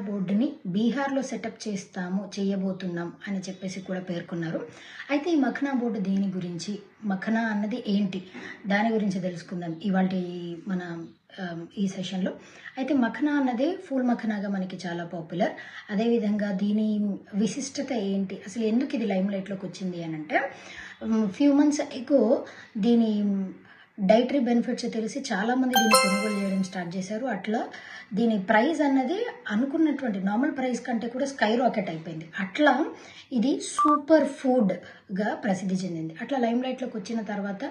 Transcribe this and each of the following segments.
బోర్డుని బీహార్లో సెటప్ చేయబోతున్నాం అని చెప్పేసి కూడా పేర్కొన్నారు. అయితే ఈ మఖనా బోర్డు దేని గురించి, మఖనా అన్నది ఏంటి, దాని గురించి తెలుసుకుందాం ఇవాళ మన ఈ సెషన్లో. అయితే మఖనా అన్నది ఫూల్ మఖనాగా మనకి చాలా పాపులర్. అదేవిధంగా దీని విశిష్టత ఏంటి, అసలు ఎందుకు ఇది లైమ్ లైట్లోకి వచ్చింది అని అంటే, ఫ్యూ మంత్స్ ఎగో దీని డైటరీ బెనిఫిట్స్ తెలిసి చాలామంది దీన్ని కొనుగోలు చేయడం స్టార్ట్ చేశారు. అట్లా దీని ప్రైస్ అన్నది అనుకున్నటువంటి నార్మల్ ప్రైస్ కంటే కూడా స్కై రాకెట్ అయిపోయింది. అట్లా ఇది సూపర్ ఫుడ్గా ప్రసిద్ధి చెందింది. అట్లా లైమ్ లైట్లోకి వచ్చిన తర్వాత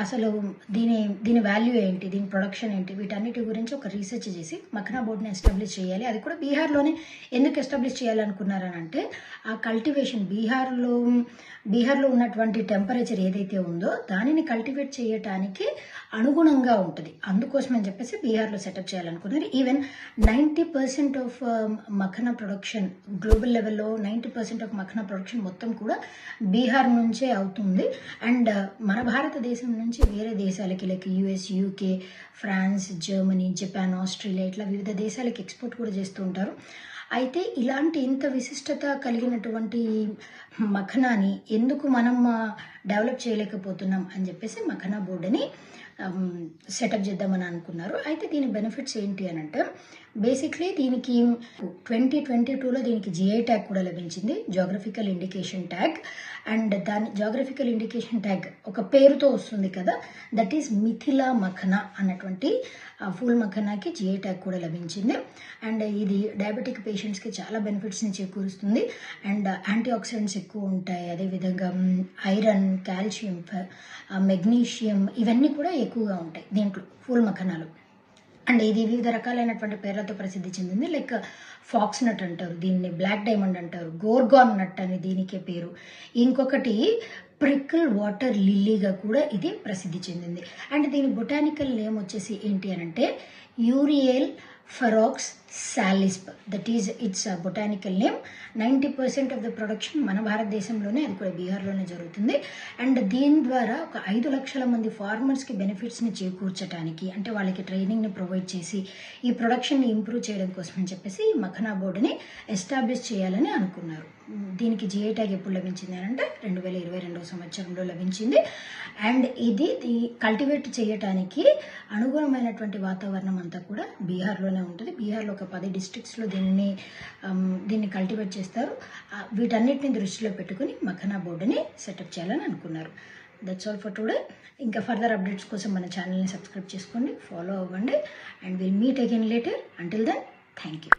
అసలు దీని వాల్యూ ఏంటి, దీని ప్రొడక్షన్ ఏంటి, వీటన్నిటి గురించి ఒక రీసెర్చ్ చేసి మఖనా బోర్డుని ఎస్టాబ్లిష్ చేయాలి. అది కూడా బీహార్లోనే. ఎందుకు ఎస్టాబ్లిష్ చేయాలనుకున్నారని అంటే, ఆ కల్టివేషన్ బీహార్లో ఉన్నటువంటి టెంపరేచర్ ఏదైతే ఉందో దానిని కల్టివేట్ చేయటానికి అనుగుణంగా ఉంటుంది. అందుకోసం అని చెప్పేసి బీహార్లో సెటప్ చేయాలనుకున్నారు. Even 90% of makhana production global లెవెల్లో 90% ఆఫ్ మఖనా ప్రొడక్షన్ మొత్తం కూడా బీహార్ నుంచే అవుతుంది. అండ్ మన భారతదేశం నుంచి వేరే దేశాలకి like US, UK, France, Germany, Japan, Australia ఇట్లా వివిధ దేశాలకి ఎక్స్పోర్ట్ కూడా చేస్తూ ఉంటారు. అయితే ఇలాంటి ఇంత విశిష్టత కలిగినటువంటి మఖనాని ఎందుకు మనం డెవలప్ చేయలేకపోతున్నాం అని చెప్పేసి మఖనా బోర్డుని సెటప్ చేద్దామని అనుకున్నారు. అయితే దీని బెనిఫిట్స్ ఏంటి అని అంటే, బేసిక్లీ దీనికి 2022లో దీనికి జిఐ ట్యాగ్ కూడా లభించింది, జియోగ్రఫికల్ ఇండికేషన్ ట్యాగ్. అండ్ దాని జియోగ్రఫికల్ ఇండికేషన్ ట్యాగ్ ఒక పేరుతో వస్తుంది కదా, దట్ ఈస్ మిథిలా మఖనా అన్నటువంటి ఫూల్ మఖనాకి జిఐ ట్యాగ్ కూడా లభించింది. అండ్ ఇది డయాబెటిక్ పేషెంట్స్కి చాలా బెనిఫిట్స్ని చేకూరుస్తుంది. అండ్ యాంటీ ఆక్సిడెంట్స్ ఎక్కువ ఉంటాయి. అదేవిధంగా ఐరన్, కాల్షియం, మెగ్నీషియం ఇవన్నీ కూడా ఎక్కువగా ఉంటాయి దీంట్లో ఫూల్ మఖనాలు. అండ్ ఇది వివిధ రకాలైనటువంటి పేర్లతో ప్రసిద్ధి చెందింది. లైక్ ఫాక్స్ నట్ అంటారు దీన్ని, బ్లాక్ డైమండ్ అంటారు, గోర్గాన్ నట్ అని దీనికే పేరు. ఇంకొకటి ప్రికిల్ వాటర్ లిల్లీగా కూడా ఇది ప్రసిద్ధి చెందింది. అండ్ దీని బొటానికల్ నేమ్ వచ్చేసి ఏంటి అని అంటే Euryale ferox Salisb, that is it's botanical name. 90% of the production మన భారతదేశంలోనే, అది కూడా బీహార్లోనే జరుగుతుంది. అండ్ దీని ద్వారా ఒక 5 లక్షల మంది ఫార్మర్స్కి బెనిఫిట్స్ని చేకూర్చడానికి, అంటే వాళ్ళకి ట్రైనింగ్ని ప్రొవైడ్ చేసి ఈ ప్రొడక్షన్ని ఇంప్రూవ్ చేయడం కోసం అని చెప్పేసి ఈ మఖనా బోర్డుని ఎస్టాబ్లిష్ చేయాలని అనుకున్నారు. దీనికి జిఐ ట్యాగ్ ఎప్పుడు లభించింది అని అంటే 2022 సంవత్సరంలో లభించింది. అండ్ ఇది కల్టివేట్ చేయటానికి అనుగుణమైనటువంటి వాతావరణం అంతా కూడా బీహార్లోనే ఉంటుంది. బీహార్లో ఒక 10 డిస్ట్రిక్ట్స్లో దీన్ని కల్టివేట్ చేస్తారు. వీటన్నిటిని దృష్టిలో పెట్టుకుని మఖనా బోర్డుని సెటప్ చేయాలని అనుకున్నారు. That's all for today. ఇంకా ఫర్దర్ అప్డేట్స్ కోసం మన ఛానల్ని సబ్స్క్రైబ్ చేసుకోండి, ఫాలో అవ్వండి. And will meet again later. Until then, thank you.